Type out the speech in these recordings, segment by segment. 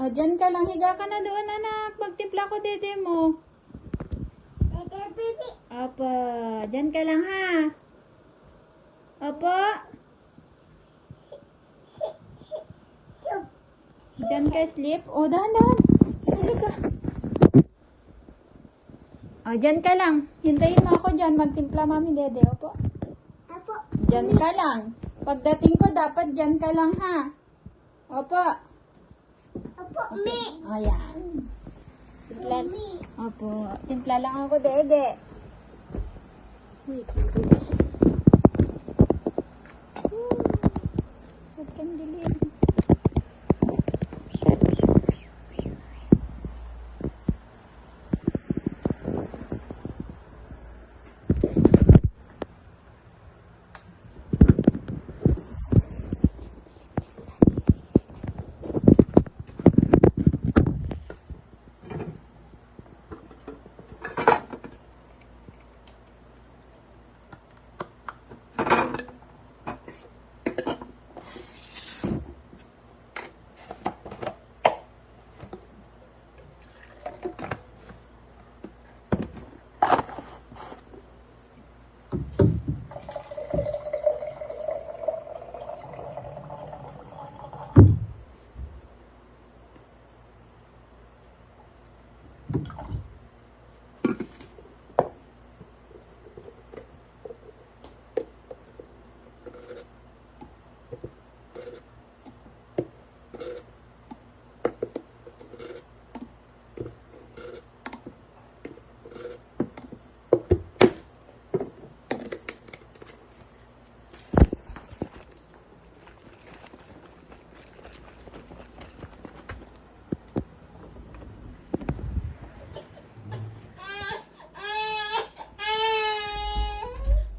dyan ka lang. Higa ka na doon, anak. Magtimpla ko dede mo. Opo. Dyan ka lang, ha? Opo. Dyan ka sleep. O, dahan-dahan. Halika. O, dyan ka lang. Hintayin mo ako dyan. Magtimpla mami dede. Opo. Dyan ka lang. Pagdating ko, dapat dyan ka lang, ha? Opo. Okay. Ayan. Timpla. Opo. Timpla lang ako, dede. Wait. Saan kang dilim?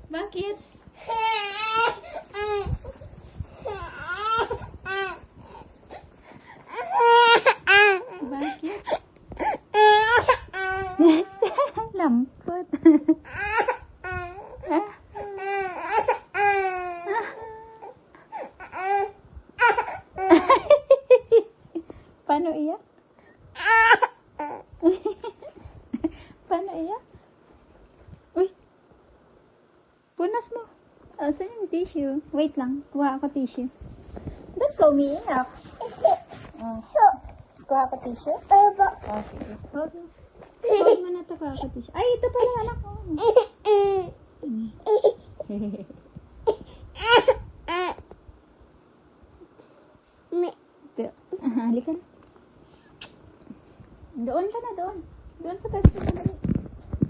Bakit? Bakit? Yes, lampot. Paano iyak? Paano iyak? Uy! Punas mo. Saan yung tissue? Wait lang. Kuha ako tissue. Ba't ka umiiyak? Kuha ako tissue? Sige. Hold mo na ito. Kuha ako tissue. Ay, ito pala anak ko. Ito. Halika na. Doon ka na, doon. Doon sa taas.